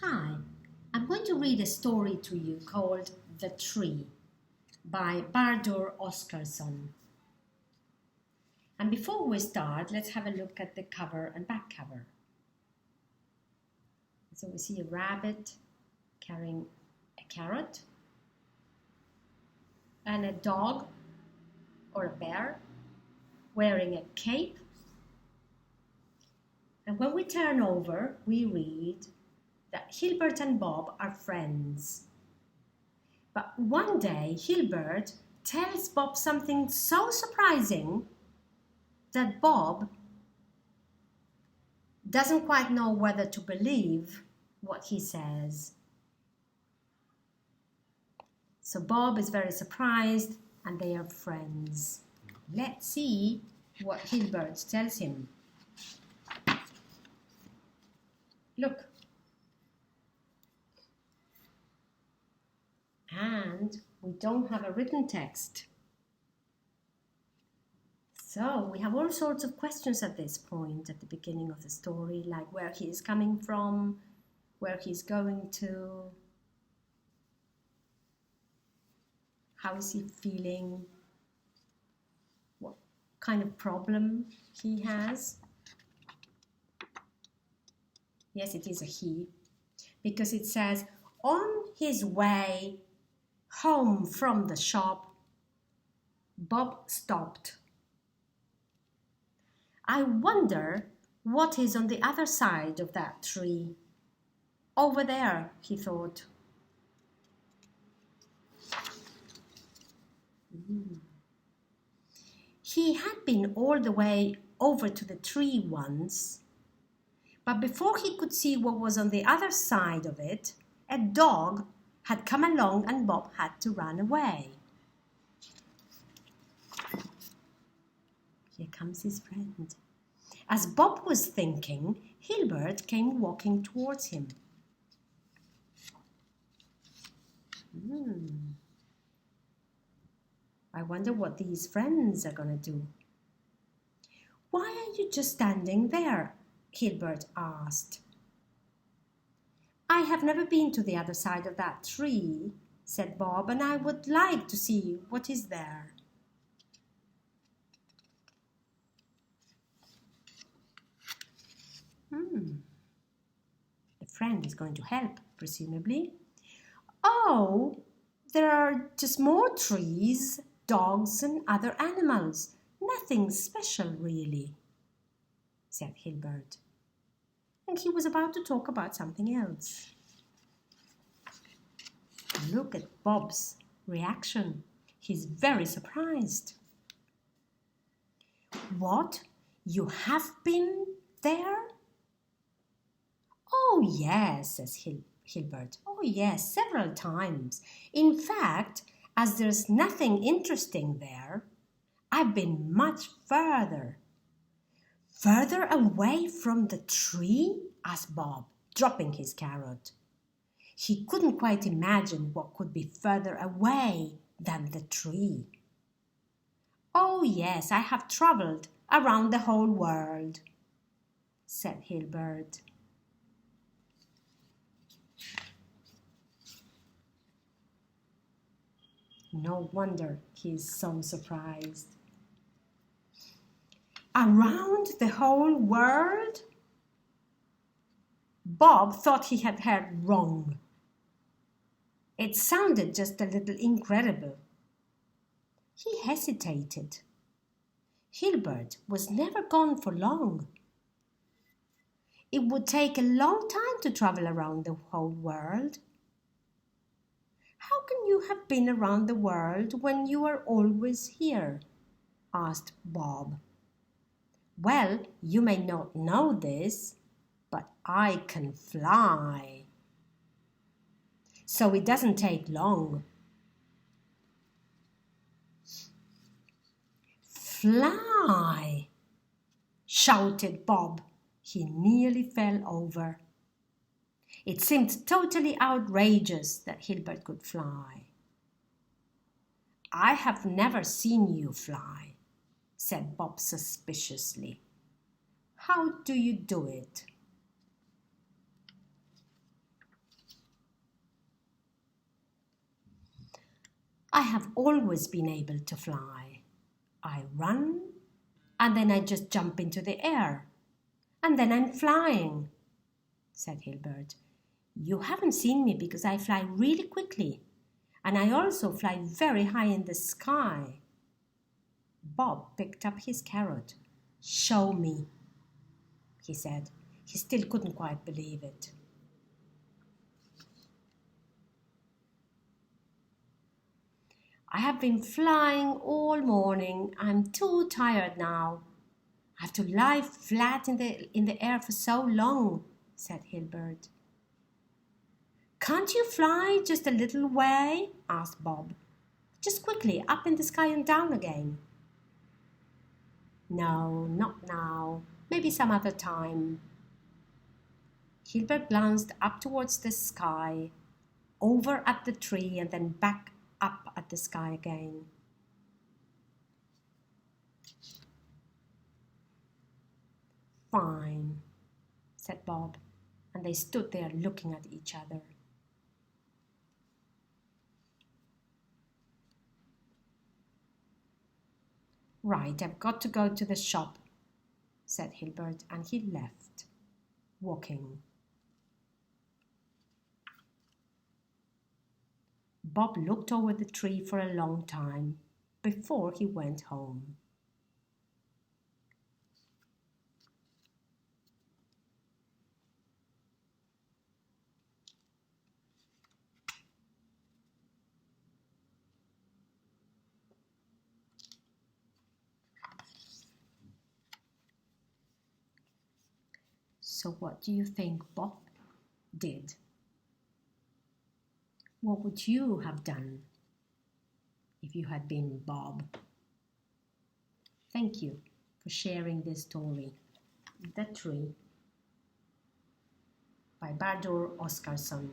Hi, I'm going to read a story to you called The Tree by Bardur Oskarsson. And before we start, let's have a look at the cover and back cover. So we see a rabbit carrying a carrot and a dog or a bear wearing a cape. And when we turn over, we read that Hilbert and Bob are friends. But one day, Hilbert tells Bob something so surprising that Bob doesn't quite know whether to believe what he says. So Bob is very surprised and they are friends. Let's see what Hilbert tells him. Look. And we don't have a written text. So we have all sorts of questions at this point, at the beginning of the story, like where he is coming from, where he's going to, how is he feeling, what kind of problem he has. Yes, it is a he, because it says, on his way home from the shop, Bob stopped. I wonder what is on the other side of that tree. Over there, he thought. He had been all the way over to the tree once, but before he could see what was on the other side of it, a dog had come along and Bob had to run away. Here comes his friend. As Bob was thinking, Hilbert came walking towards him. I wonder what these friends are going to do. Why are you just standing there? Hilbert asked. I have never been to the other side of that tree, said Bob, and I would like to see what is there. The friend is going to help, presumably. Oh, there are just more trees, dogs and other animals. Nothing special, really, said Hilbert. And he was about to talk about something else. Look at Bob's reaction. He's very surprised. What? You have been there? Oh, yes, says Hilbert. Oh, yes, several times. In fact, as there's nothing interesting there, I've been much further. Further away from the tree? Asked Bob, dropping his carrot. He couldn't quite imagine what could be further away than the tree. Oh, yes, I have travelled around the whole world, said Hilbert. No wonder he is so surprised. Around the whole world? Bob thought he had heard wrong. It sounded just a little incredible. He hesitated. Hilbert was never gone for long. It would take a long time to travel around the whole world. How can you have been around the world when you are always here? Asked Bob. Well, you may not know this, but I can fly. So it doesn't take long. Fly! Shouted Bob. He nearly fell over. It seemed totally outrageous that Hilbert could fly. I have never seen you fly, said Bob suspiciously. How do you do it? I have always been able to fly. I run, and then I just jump into the air, and then I'm flying, said Hilbert. You haven't seen me because I fly really quickly, and I also fly very high in the sky. Bob picked up his carrot. Show me, he said. He still couldn't quite believe it. I have been flying all morning. I'm too tired now. I have to lie flat in the air for so long, said Hilbert. Can't you fly just a little way? Asked Bob. Just quickly, up in the sky and down again. No, not now. Maybe some other time. Hilbert glanced up towards the sky, over at the tree, and then back up at the sky again. Fine, said Bob, and they stood there looking at each other. Right, I've got to go to the shop, said Hilbert, and he left, walking. Bob looked over the tree for a long time before he went home. So what do you think Bob did? What would you have done if you had been Bob? Thank you for sharing this story, The Tree, by Bardur Oskarsson.